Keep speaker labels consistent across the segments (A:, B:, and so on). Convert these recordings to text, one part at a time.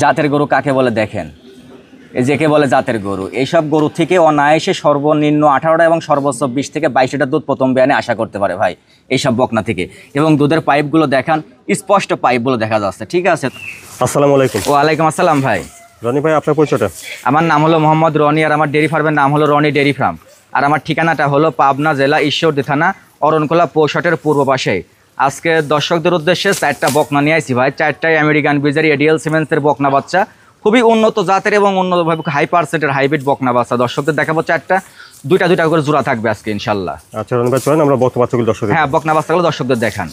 A: জাতের গরু কাকে বলে দেখেন, এই যেকে বলে জাতের গরু। এইসব গরু থেকে অনায়াসে সর্বনিম্ন 18টা এবং সর্বোচ্চ 20 থেকে 22 লিটার দুধ প্রথম বিয়ানে আশা করতে পারে ভাই এইসব বকনা থেকে। এবং দুধের পাইপগুলো দেখান, স্পষ্ট পাইপগুলো দেখা যাচ্ছে। ঠিক আছে,
B: আসসালামু আলাইকুম।
A: ওয়ালাইকুম আসসালাম ভাই।
B: রনি ভাই, আপনার পরিচয়টা?
A: আমার নাম হলো মোহাম্মদ রনি, আর আমার ডেয়ারি ফার্মের নাম হলো রনি ডেয়ারি ফার্ম। আর আমার ঠিকানাটা হলো পাবনা জেলা ঈশ্বরদী থানা অরণখোলা পৌষটের পূর্ব পাশে। আজকে দর্শকদের উদ্দেশ্যে 4টা বকনা নিয়ে আসি ভাই। 4টাই আমেরিকান বিজের এডিএল সিমেন্সের বকনা বাচ্চা, খুবই উন্নত জাতের এবং উন্নতভাবে হাই পার্সেন্টের হাইব্রিড বকনা বাচ্চা দর্শকদের দেখাবো। 4টা দুইটা করে জোড়া থাকবে আজকে ইনশাল্লাহ।
B: আচ্ছা রনি ভাই, চলেন আমরা বকনা বাচ্চাগুলো দর্শক।
A: হ্যাঁ, বকনা বাচ্চাগুলো দর্শকদের দেখান।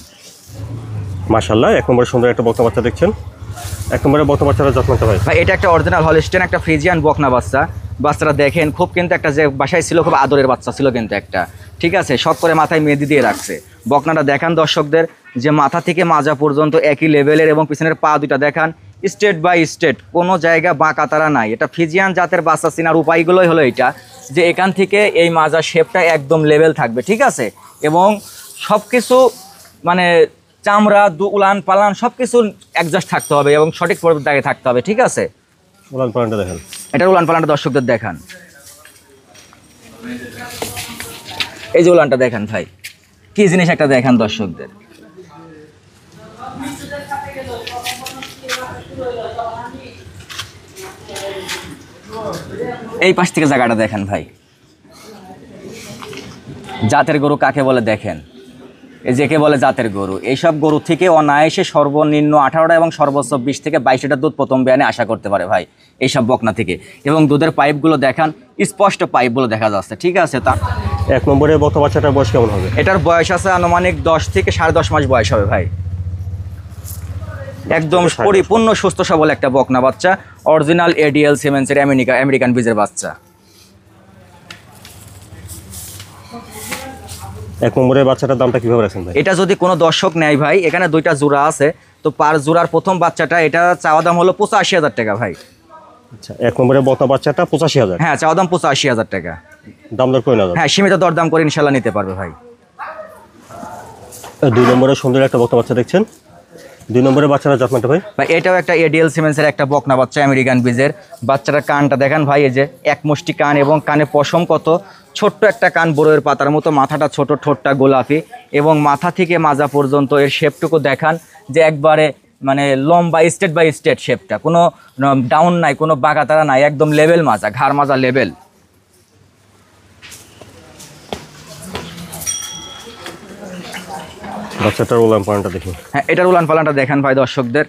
B: মাশাআল্লাহ, এক নম্বরে সুন্দর একটা বকনা বাচ্চা দেখছেন। এক নম্বরে বকনা বাচ্চারা যত্নটা ভাই।
A: ভাই এটা একটা অরিজিনাল হলস্টেইন, একটা ফ্রিজিয়ান বকনা বাচ্চা। বাচ্চারা দেখেন খুব কিন্তু একটা যে বাসায় ছিল খুব আদরের বাচ্চা ছিল কিন্তু একটা। ঠিক আছে, শখ করে মাথায় মেহেদি দিয়ে রাখছে। বকনাটা দেখান দর্শকদের, যে মাথা থেকে মাজা পর্যন্ত একই লেভেলের এবং পিছনের পা দুইটা দেখান স্টেট বাই স্টেট, কোনো জায়গা বাঁকা তারা নাই। এটা ফ্রিজিয়ান জাতের বাচ্চা চিনার উপায়গুলোই হলো এটা, যে এখান থেকে এই মাজা শেপটা একদম লেভেল থাকবে। ঠিক আছে, এবং সব কিছু মানে চামড়া উলান পালান সব কিছু অ্যাডজাস্ট থাকতে হবে এবং সঠিক জায়গায় থাকতে হবে। ঠিক আছে,
B: উলান পালানটা দেখেন।
A: এটা উলান পালানটা দর্শকদের দেখান। এই যে উলানটা দেখেন ভাই, কি জিনিস একটা দেখান দর্শকদের। এই পাশ থেকে জায়গাটা দেখেন ভাই। জাতের গরু কাকে বলে দেখেন, এই যেকে বলে জাতের গরু। এইসব গরু থেকে অনায়াসে সর্বনিম্ন 18টা এবং সর্বোচ্চ 20 থেকে 22 লিটার দুধ প্রথম বিয়ানে আশা করতে পারে ভাই এইসব বকনা থেকে। এবং দুধের পাইপগুলো দেখান, স্পষ্ট পাইপগুলো দেখা যাচ্ছে। ঠিক আছে, তা
B: এক নম্বরে বকনা বাচ্চাটার বয়স কেমন হবে?
A: এটার বয়স আছে আনুমানিক 10 থেকে 10.5 মাস বয়স হবে ভাই। একদম পরিপূর্ণ সুস্থ সবল একটা বকনা বাচ্চা, অরিজিনাল এডিএল সিমেন্সের আমেরিকান বীজের বাচ্চা।
B: এক নম্বরে বাচ্চাটার দামটা কিভাবে রাখছেন ভাই?
A: এটা যদি কোনো দর্শক নেয় ভাই, এখানে 2টা জোড়া আছে, তো পার জোড়ার প্রথম বাচ্চাটা এটা চাওয়া দাম হলো 85,000 টাকা ভাই।
B: আচ্ছা, এক নম্বরে বকনা বাচ্চাটা 85,000।
A: হ্যাঁ, চাওয়া দাম 85,000 টাকা।
B: দাম দর করে না?
A: হ্যাঁ, সীমিত দরদাম করে ইনশাল্লাহ নিতে পারবে ভাই।
B: 2 নম্বরে সুন্দর একটা বকনা বাচ্চা দেখছেন। 2 নম্বরে বাচ্চারা যত্নটা ভাই?
A: ভাই এটাও একটা এডিএল সিমেন্সের একটা বকনা বাচ্চা আমেরিকান বীজের। বাচ্চাটার কানটা দেখেন ভাই, এই যে এক মুষ্টি কান এবং কানে পশম কত ছোট্ট একটা কান, বড়ের পাতার মতো, মাথাটা ছোট, ঠোঁটটা গোলাপি এবং মাথা থেকে মাজা পর্যন্ত এর শেপটুকু দেখান, যে একবারে মানে লম্বা স্টেট বাই স্টেট শেপটা, কোনো ডাউন নাই, কোনো বাঁকাতারা নাই, একদম লেভেল মাজা, ঘাড় মাজা লেভেল।
B: বাচ্চাটার উলান পালানটা দেখুন।
A: হ্যাঁ, এটার উলান পালানটা দেখান ভাই দর্শকদের।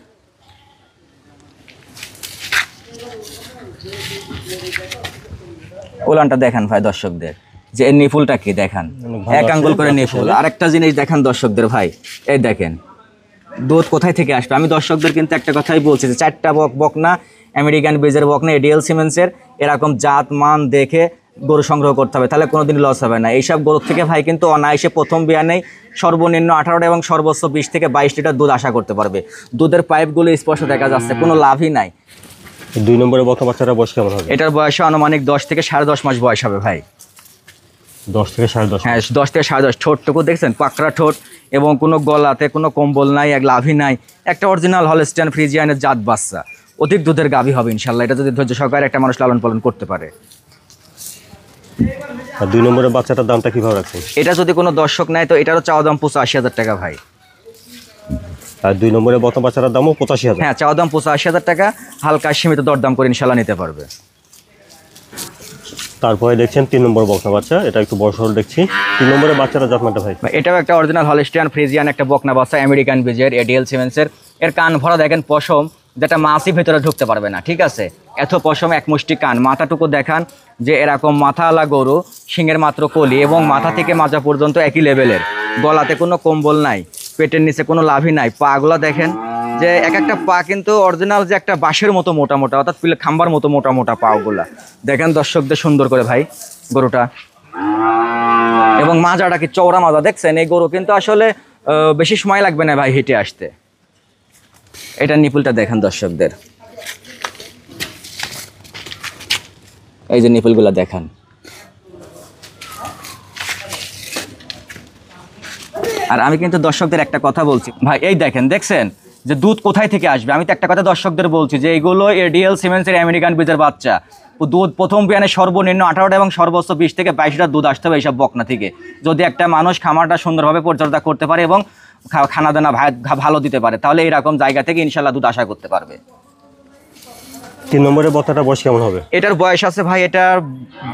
A: উলানটা দেখান ভাই দর্শকদের, যে এর নিফুলটা কি দেখান, এক আঙ্গুল করে নিফুল। আরেকটা জিনিস দেখান দর্শকদের ভাই, এই দেখেন দুধ কোথায় থেকে আসবে। আমি দর্শকদের কিন্তু একটা কথাই বলছি, যে 4টা বকনা আমেরিকান বীজের বকনা এডিএল সিমেন্সের, এরকম জাত মান দেখে গরু সংগ্রহ করতে হবে, তাহলে কোনোদিন লস হবে না। এইসব গরু থেকে ভাই কিন্তু অনায়াসে প্রথম বিয়ানেই সর্বনিম্ন 18টা এবং সর্বোচ্চ 20 থেকে 22 লিটার দুধ আশা করতে পারবে। দুধের পাইপগুলো স্পষ্ট দেখা যাচ্ছে, কোনো লাভই নাই।
B: 2 নম্বরে বকনা বাচ্চাটার বয়স কেমন হবে?
A: এটার বয়স আনুমানিক 10 থেকে 10.5 মাস বয়স হবে ভাই।
B: 10 থেকে 10.5।
A: হ্যাঁ, 10 থেকে 10.5। ঠোঁটটুকু দেখছেন, পাকড়া ঠোঁট এবং কোনো গলাতে কোনো কম্বল নাই, এক লাভই নাই। একটা অরিজিনাল হলস্টেইন ফ্রিজিয়ানের জাত বাচ্চা, অধিক দুধের গাভী হবে ইনশাল্লাহ, এটা যদি ধৈর্য সহকারে একটা মানুষ লালন পালন করতে পারে।
B: আর 2 নম্বরে বাচ্চাটার দামটা কিভাবে রাখছেন?
A: এটা যদি কোনো দর্শক নেয় তো এটারও চাওয়া দাম 85,000 টাকা ভাই।
B: আর 2 নম্বরে বকনা বাচ্চাটার দামও 85,000।
A: হ্যাঁ, চাওয়া দাম 85,000 টাকা, হালকা সীমিত দরদাম করে ইনশাল্লাহ নিতে পারবে।
B: তারপরে দেখছেন 3 নম্বর বকনা বাচ্চা, এটা একটু বড় সরল দেখছি। 3 নম্বরে বাচ্চাটা যত্নটা ভাই?
A: এটাও একটা অরিজিনাল হলস্টেইন ফ্রিজিয়ান একটা বকনা বাচ্চা আমেরিকান বীজের এডিএল সিমেন্সের। এর কান ভরা দেখেন পশম, যেটা মাছই ভেতরে ঢুকতে পারবে না। ঠিক আছে, এত পশম, এক মুষ্টি কান। মাথাটুকু দেখান, যে এরকম মাথাওয়ালা গরু, শিঙের মাত্র কলি এবং মাথা থেকে মাজা পর্যন্ত একই লেভেলের। গলাতে কোনো কম্বল নাই, পেটের নিচে কোনো লাভই নাই। পাগুলা দেখেন, যে এক একটা পা কিন্তু অরিজিনাল যে একটা বাঁশের মতো মোটা মোটা, অর্থাৎ পিলে খাম্বার মতো মোটা মোটা পাগুলা দেখেন দর্শকদের সুন্দর করে ভাই গরুটা। এবং মাজাটা কি চওড়া মাজা দেখছেন। এই গরু কিন্তু আসলে বেশি সময় লাগবে না ভাই হেঁটে আসতে। এটা নিপুলটা দেখেন দর্শকদের, এই যে নিপুলগুলা দেখান। আর আমি কিন্তু দর্শকদের একটা কথা বলছি ভাই, এই দেখেন, দেখছেন যে দুধ কোথায় থেকে আসবে। আমি তো একটা কথা দর্শকদের বলছি যে এইগুলো এডিএল সিমেন্সের আমেরিকান বীজের বাচ্চা। দুধ প্রথম বিয়ানে সর্বনিম্ন 18টা এবং সর্বোচ্চ 20 থেকে 22টা দুধ আসতে হবে এইসব বকনা থেকে। যদি একটা মানুষ খামারটা সুন্দরভাবে পরিচর্যা করতে পারে এবং খানা দানা ভালো দিতে পারে, তাহলে এইরকম জায়গা থেকে ইনশাল্লাহ দুধ আশা করতে পারবে।
B: 3 নম্বরের বকনাটা বয়স কেমন হবে?
A: এটার বয়স আছে ভাই, এটার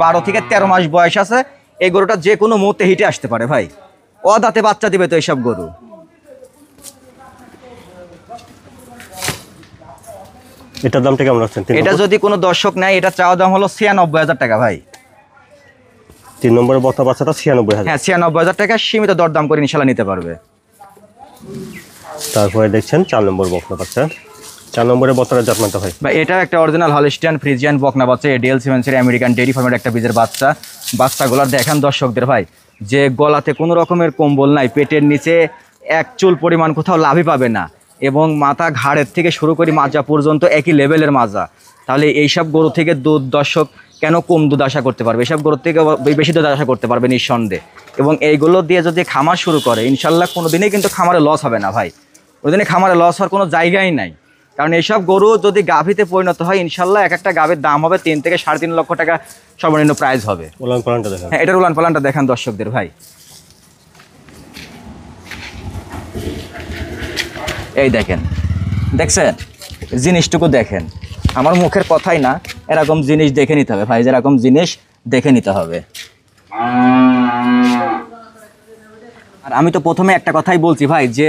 A: 12 থেকে 13 মাস বয়স আছে। এই গরুটা যে কোনো মুহূর্তে হিটে আসতে পারে ভাই, অদাঁতে বাচ্চা দিবে তো এইসব গরু।
B: এটার দামটা কেমন রাখছেন?
A: এটা যদি কোনো দর্শক নেয়, এটা চাওয়া দাম হলো 96,000 টাকা ভাই।
B: 3 নম্বরের বকনা বাচ্চাটা 96,000।
A: হ্যাঁ 96,000 টাকা, সীমিত দরদাম করে ইনশাল্লাহ নিতে পারবে।
B: তারপরে দেখছেন 4 নম্বর বকনা বাচ্চা। 4 নম্বরের বকনার জাতমানটা হয়
A: ভাই এটা একটা অরিজিনাল হলস্টিয়ান ফ্রিজিয়ান বকনা বাচ্চা, এডিএল সিমেন্সের আমেরিকান ডেইরি ফার্মের একটা বীজের বাচ্চা। বাচ্চাগুলোর দেখান দর্শকদের ভাই, যে গলাতে কোনো রকমের কম্বল নাই, পেটের নিচে এক চুল পরিমাণ কোথাও লাভই পাবে না, এবং মাথা ঘাড়ের থেকে শুরু করে মাজা পর্যন্ত একই লেভেলের মাজা। তাহলে এইসব গরু থেকে দুধ দর্শক কেন কম দুধ আশা করতে পারবে? এইসব গরুর থেকে বেশি দুধ আশা করতে পারবে নিঃসন্দেহে। এবং এইগুলো দিয়ে যদি খামার শুরু করে ইনশাল্লাহ কোনো দিনই কিন্তু খামারে লস হবে না ভাই, ওই দিনে খামারে লস হওয়ার কোনো জায়গাই নাই। কারণ এইসব গরু যদি গাভীতে পরিণত হয় ইনশাল্লাহ এক একটা গাভীর দাম হবে 3 থেকে 3.5 লক্ষ টাকা সর্বনিম্ন প্রাইস হবে।
B: উলান পালানটা দেখেন।
A: হ্যাঁ এটার উলান পালানটা দেখান দর্শকদের ভাই, এই দেখেন, দেখছেন জিনিসটুকু দেখেন, আমার মুখের কথাই না, এরকম জিনিস দেখে নিতে হবে ভাই, যেরকম জিনিস দেখে নিতে হবে। আর আমি তো প্রথমে একটা কথাই বলছি ভাই, যে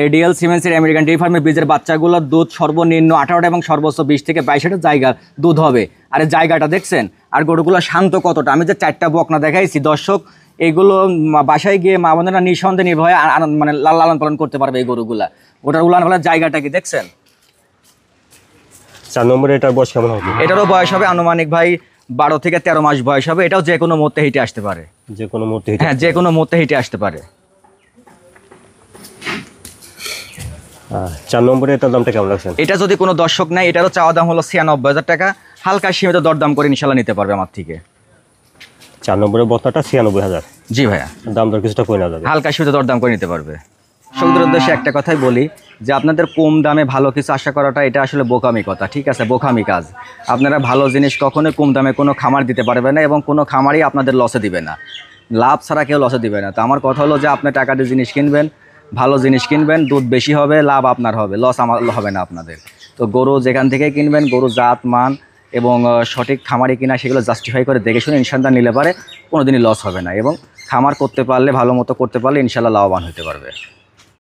A: এডিএল সিমেন্সের আমেরিকান ডেইরি ফার্মের বীজের বাচ্চাগুলোর দুধ সর্বনিম্ন 18টা এবং সর্বোচ্চ 20 থেকে 22টা জায়গা দুধ হবে। আর এই জায়গাটা দেখছেন, আর গরুগুলো শান্ত কতটা। আমি যে 4টা বকনা দেখাইছি দর্শক, এইগুলো বাসায় গিয়ে মা বোনেরা নিঃসন্দেহে নির্ভয়ে মানে লালন পালন করতে পারবে এই গরুগুলা। ওটার উলান পালার জায়গাটা কি দেখছেন?
B: 4 নম্বরে এটার বয়স কেমন হবে?
A: এটারও বয়স হবে আনুমানিক ভাই 12 থেকে 13 মাস বয়স হবে। এটাও যে কোনো মুহূর্তে হিটে আসতে পারে।
B: যে কোনো মুহূর্তে
A: হ্যাঁ যে কোনো মুহূর্তে হিটে আসতে পারে।
B: 4 নম্বরে এটার দামটা কেমন রাখছেন?
A: এটা যদি কোনো দর্শক নেয়, এটারও চাওয়া দাম হলো 96,000 টাকা, হালকা সীমিত দরদাম করে ইনশাল্লাহ নিতে পারবে আমার থেকে।
B: 4 নম্বরের বকনাটা 96,000।
A: জি ভাইয়া,
B: দাম দর কিছুটা কই না যাবে,
A: হালকা সীমিত দরদাম করে নিতে পারবে। দর্শকদের উদ্দেশ্যে একটা কথাই বলি, যে আপনাদের কম দামে ভালো কিছু আশা করাটা এটা আসলে বোকামি কথা, ঠিক আছে, বোকামি কাজ। আপনারা ভালো জিনিস কখনোই কম দামে কোনো খামার দিতে পারবে না, এবং কোনো খামারই আপনাদের লসে দিবে না, লাভ ছাড়া কেউ লসে দিবে না। তো আমার কথা হলো যে আপনি টাকা দিয়ে জিনিস কিনবেন, ভালো জিনিস কিনবেন, দুধ বেশি হবে, লাভ আপনার হবে, লস আমার হবে না আপনাদের। তো গরু যেখান থেকে কিনবেন, গরু জাত মান এবং সঠিক খামারে কিনা সেগুলো জাস্টিফাই করে দেখে শুনে ইনশাল্লাহ নিলে পারে কোনো দিনই লস হবে না, এবং খামার করতে পারলে ভালো মতো করতে পারলে ইনশাল্লাহ লাভবান হতে পারবে।